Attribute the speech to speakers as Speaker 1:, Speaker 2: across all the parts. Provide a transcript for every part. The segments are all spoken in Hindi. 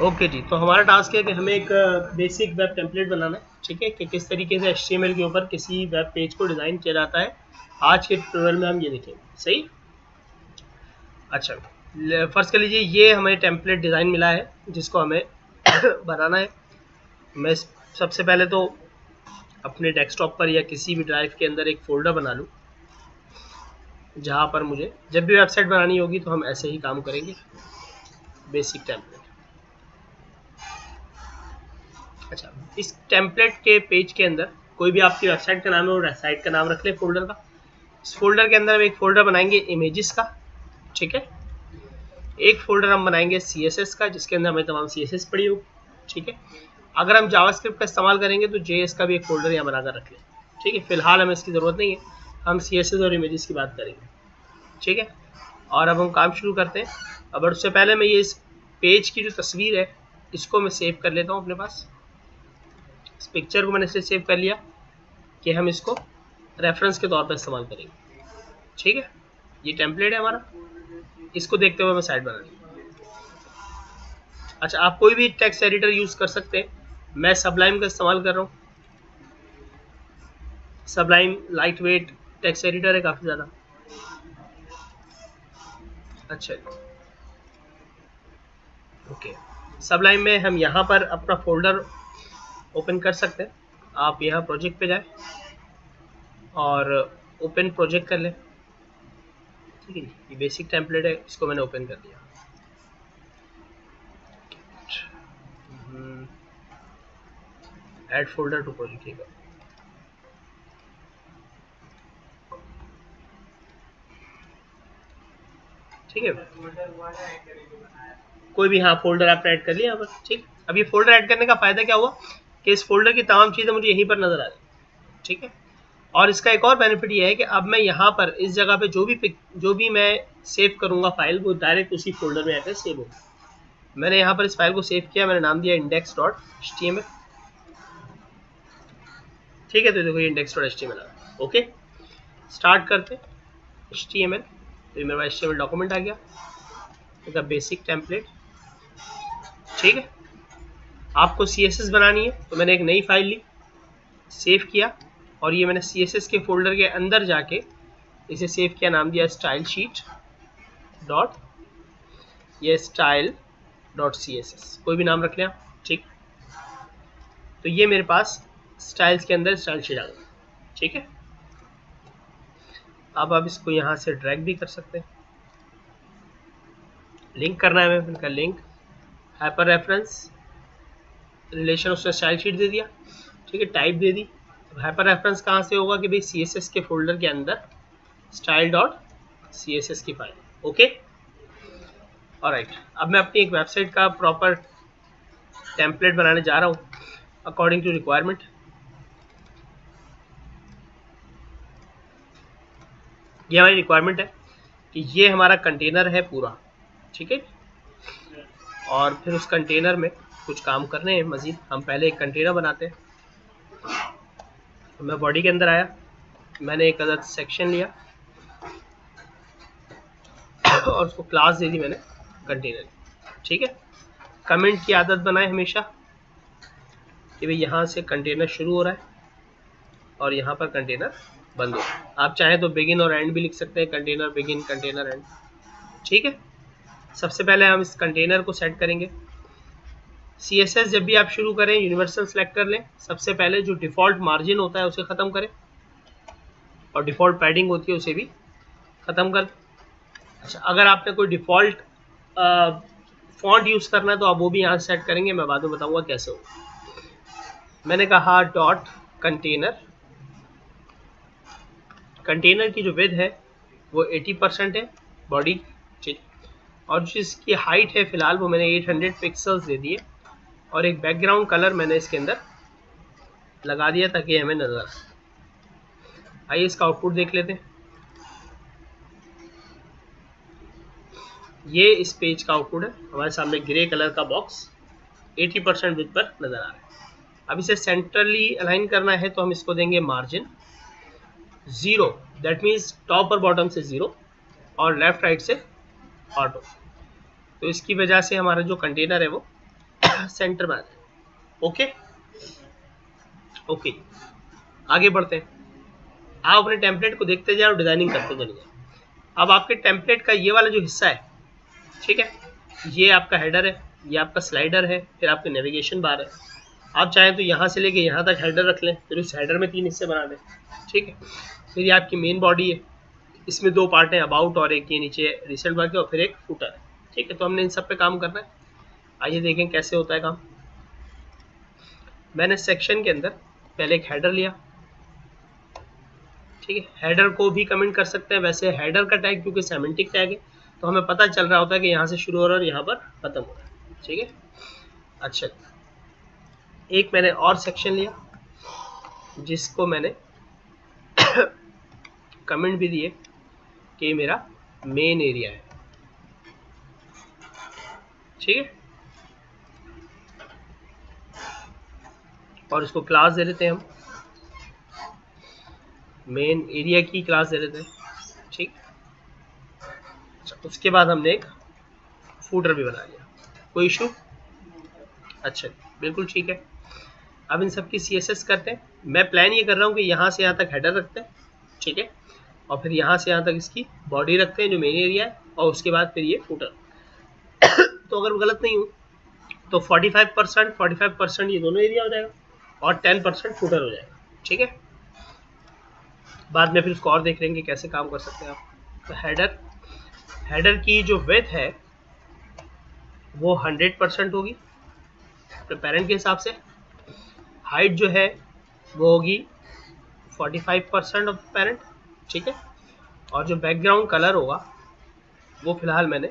Speaker 1: ओके जी, तो हमारा टास्क है कि हमें एक बेसिक वेब टेम्पलेट बनाना है, ठीक है, कि किस तरीके से HTML के ऊपर किसी वेब पेज को डिज़ाइन किया जाता है। आज के ट्यूटोरियल में हम ये देखेंगे। सही। अच्छा, फर्स्ट कर लीजिए, ये हमें टेम्पलेट डिज़ाइन मिला है जिसको हमें बनाना है। मैं सबसे पहले तो अपने डेस्कटॉप पर या किसी भी ड्राइव के अंदर एक फ़ोल्डर बना लूँ, जहाँ पर मुझे जब भी वेबसाइट बनानी होगी तो हम ऐसे ही काम करेंगे। Basic template. अच्छा, इस टेम्पलेट के पेज के अंदर कोई भी आपकी वेबसाइट का नाम है और वेबसाइट का नाम रख ले फोल्डर का। इस फोल्डर के अंदर हम एक फोल्डर बनाएंगे इमेजेस का, ठीक है। एक फोल्डर हम बनाएंगे CSS का, जिसके अंदर हमें तमाम CSS पड़ी हो, ठीक है। अगर हम जावास्क्रिप्ट का इस्तेमाल करेंगे तो JS का भी एक फोल्डर यहाँ बनाकर रख लें, ठीक है। फिलहाल हमें इसकी ज़रूरत नहीं है, हम CSS और इमेजेस की बात करेंगे, ठीक है। और अब हम काम शुरू करते हैं। अब उससे पहले मैं ये इस पेज की जो तस्वीर है इसको मैं सेव कर लेता हूँ अपने पास। इस पिक्चर को मैंने इसे सेव कर लिया कि हम इसको रेफरेंस के तौर पर इस्तेमाल करेंगे, ठीक है। ये टेम्पलेट है हमारा, इसको देखते हुए मैं साइट बना ली। अच्छा, आप कोई भी टेक्स्ट एडिटर यूज़ कर सकते हैं, मैं सबलाइम का इस्तेमाल कर रहा हूँ। Sublime light weight text editor है काफ़ी ज़्यादा। अच्छा, ओके। सबलाइम में हम यहाँ पर अपना फोल्डर ओपन कर सकते हैं। आप यहाँ प्रोजेक्ट पे जाए और ओपन प्रोजेक्ट कर लें, ठीक है। ये बेसिक टेम्पलेट है, इसको मैंने ओपन कर दिया। ऐड फोल्डर टू प्रोजेक्ट, ठीक है। ठीक है, कोई भी हाँ फोल्डर आपने ऐड कर लिया यहाँ पर, ठीक। अब ये फोल्डर ऐड करने का फ़ायदा क्या हुआ कि इस फोल्डर की तमाम चीज़ें मुझे यहीं पर नज़र आ रही, ठीक है। और इसका एक और बेनिफिट ये है कि अब मैं यहाँ पर इस जगह पे जो भी मैं सेव करूँगा फाइल, वो डायरेक्ट उसी फोल्डर में आकर सेव होगा। मैंने यहाँ पर इस फाइल को सेव किया, मैंने नाम दिया index.html, ठीक है। तो देखो ये index.html आ गया। ओके, स्टार्ट करते HTML। तो ये मेरा HTML डॉक्यूमेंट आ गया, इसका बेसिक टेम्पलेट, ठीक है। आपको CSS बनानी है तो मैंने एक नई फाइल ली, सेव किया, और ये मैंने CSS के फोल्डर के अंदर जाके इसे सेव किया, नाम दिया स्टाइल शीट डॉट, ये स्टाइल डॉट CSS, कोई भी नाम रख लें आप, ठीक। तो ये मेरे पास स्टाइल्स के अंदर स्टाइल शीट आ गई, ठीक है। अब आप इसको यहाँ से ड्रैग भी कर सकते हैं। लिंक करना है हमें, उनका लिंक हाइपर रेफरेंस रिलेशन, उसने स्टाइल शीट दे दिया, ठीक है। टाइप दे दी। हाइपर रेफरेंस कहाँ से होगा कि भाई CSS के फोल्डर के अंदर स्टाइल डॉट CSS की फाइल, ओके। ऑलराइट, अब मैं अपनी एक वेबसाइट का प्रॉपर टेम्पलेट बनाने जा रहा हूँ अकॉर्डिंग टू रिक्वायरमेंट। ये हमारी रिक्वायरमेंट है कि ये हमारा कंटेनर है पूरा, ठीक है। और फिर उस कंटेनर में कुछ काम करने हैं मजीद। हम पहले एक कंटेनर बनाते हैं। तो मैं बॉडी के अंदर आया, मैंने एक अलग सेक्शन लिया और उसको क्लास दे दी मैंने कंटेनर, ठीक है। कमेंट की आदत बनाए हमेशा कि भाई यहाँ से कंटेनर शुरू हो रहा है और यहाँ पर कंटेनर बंद हो रहा है। आप चाहें तो बिगिन और एंड भी लिख सकते हैं, कंटेनर बिगिन कंटेनर एंड, ठीक है। सबसे पहले हम इस कंटेनर को सेट करेंगे। CSS जब भी आप शुरू करें यूनिवर्सल सेलेक्ट कर लें। सबसे पहले जो डिफ़ॉल्ट मार्जिन होता है उसे ख़त्म करें और डिफ़ॉल्ट पैडिंग होती है उसे भी ख़त्म कर। अच्छा, अगर आपने कोई डिफ़ॉल्ट फॉन्ट यूज़ करना है तो आप वो भी यहाँ सेट करेंगे, मैं बाद में बताऊँगा कैसे हो। मैंने कहा डॉट कंटेनर, कंटेनर की जो विड्थ है वो 80% है बॉडी, ठीक। और जिसकी हाइट है फ़िलहाल वो मैंने 800 पिक्सल्स दे दिए और एक बैकग्राउंड कलर मैंने इसके अंदर लगा दिया ताकि हमें नजर आए। आइए इसका आउटपुट देख लेते हैं। ये इस पेज का आउटपुट है, हमारे सामने ग्रे कलर का बॉक्स 80% विड्थ पर नजर आ रहा है। अब इसे सेंट्रली अलाइन करना है तो हम इसको देंगे मार्जिन 0, दैट मीन्स टॉप और बॉटम से 0 और लेफ्ट राइट से ऑटो। तो इसकी वजह से हमारा जो कंटेनर है वो सेंटर में आ जाए। ओके ओके, आगे बढ़ते हैं। आप अपने टेम्पलेट को देखते जाए और डिजाइनिंग करते चले जाए। अब आपके टेम्पलेट का ये वाला जो हिस्सा है, ठीक है, ये आपका हेडर है, ये आपका स्लाइडर है, फिर आपके नेविगेशन बार है। आप चाहें तो यहाँ से लेके यहाँ तक हेडर रख लें, फिर उस हेडर में 3 हिस्से बना दें, ठीक है। फिर ये आपकी मेन बॉडी है, इसमें 2 पार्ट हैं, अबाउट और एक ये नीचे रिसेंट बाकी, और फिर एक फुटर है, ठीक है। तो हमने इन सब पे काम करना है। आइए देखें कैसे होता है काम। मैंने सेक्शन के अंदर पहले एक हेडर लिया, ठीक है। हेडर को भी कमेंट कर सकते हैं, वैसे हेडर का टैग क्योंकि सेमेंटिक टैग है तो हमें पता चल रहा होता है कि यहाँ से शुरू हो रहा है और यहाँ पर खत्म हो रहा है, ठीक है। अच्छा, एक मैंने और सेक्शन लिया जिसको मैंने कमेंट भी दिए कि ये मेरा मेन एरिया है, ठीक है। और इसको क्लास दे देते हैं हम, मेन एरिया की क्लास दे देते हैं, ठीक। अच्छा, उसके बाद हमने एक फूटर भी बना लिया, कोई इशू? अच्छा, बिल्कुल ठीक है। अब इन सब की CSS करते हैं। मैं प्लान ये कर रहा हूँ कि यहाँ से यहाँ तक हेडर रखते हैं, ठीक है, और फिर यहाँ से यहाँ तक इसकी बॉडी रखते हैं जो मेन एरिया है, और उसके बाद फिर ये फूटर। तो अगर गलत नहीं हूँ तो 45% ये दोनों एरिया हो जाएगा और 10% फूटर हो जाएगा, ठीक है। बाद में फिर उसको और देख लेंगे कैसे काम कर सकते हैं आप। तो हेडर की जो विड्थ है वो 100% होगी अपने पेरेंट के हिसाब से। हाइट जो है वो होगी 45% ऑफ पेरेंट, ठीक है। और जो बैकग्राउंड कलर होगा वो फिलहाल मैंने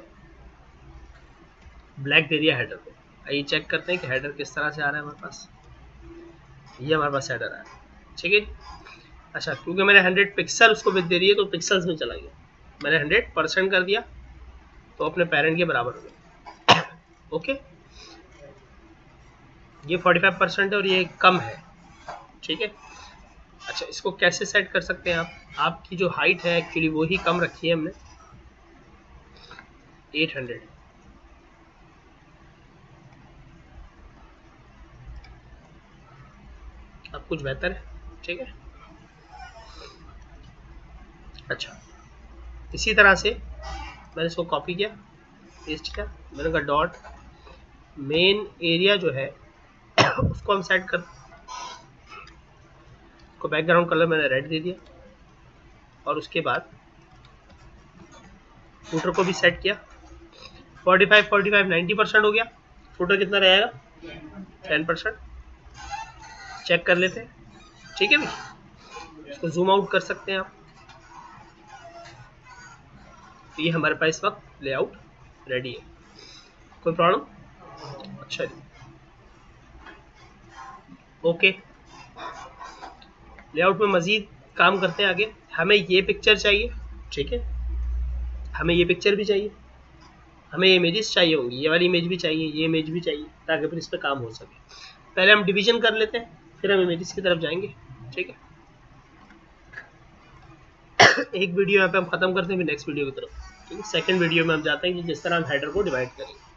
Speaker 1: ब्लैक दे दिया हेडर को। आइए चेक करते हैं कि हेडर किस तरह से आ रहा है हमारे पास। ये हमारे पास हेडर है, ठीक है। अच्छा, क्योंकि मैंने 100 पिक्सल उसको विड्थ दे दी है तो पिक्सल्स में चला गया। मैंने 100% कर दिया तो अपने पेरेंट के बराबर हो गया। ओके, ये 45% है और ये कम है, ठीक है। अच्छा, इसको कैसे सेट कर सकते हैं आप? आपकी जो हाइट है एक्चुअली वो ही कम रखी है हमने, 800। अब कुछ बेहतर है, ठीक है। अच्छा, इसी तरह से मैंने इसको कॉपी किया, पेस्ट किया, मैंने कहा डॉट मेन एरिया जो है उसको हम सेट कर, को बैकग्राउंड कलर मैंने रेड दे दिया, और उसके बाद फुटर को भी सेट किया। 45 90% हो गया। फुटर कितना रहेगा? 10%। चेक कर लेते हैं, ठीक है भाई। इसको जूम आउट कर सकते हैं आप। तो ये हमारे पास इस वक्त लेआउट रेडी है। कोई प्रॉब्लम? अच्छा जी, ओके। लेआउट में मजीद काम करते हैं आगे। हमें ये पिक्चर चाहिए, ठीक है, हमें ये पिक्चर भी चाहिए, हमें ये इमेजेस चाहिए होंगी, ये वाली इमेज भी चाहिए, ये इमेज भी चाहिए, ताकि फिर इस पर काम हो सके। पहले हम डिवीजन कर लेते हैं, फिर हम इमेजेस की तरफ जाएंगे, ठीक है। एक वीडियो यहाँ पे हम खत्म करते हैं, फिर नेक्स्ट वीडियो की तरफ, ठीक है। सेकंड वीडियो में हम जाते हैं कि जिस तरह हम हेडर को डिवाइड करेंगे।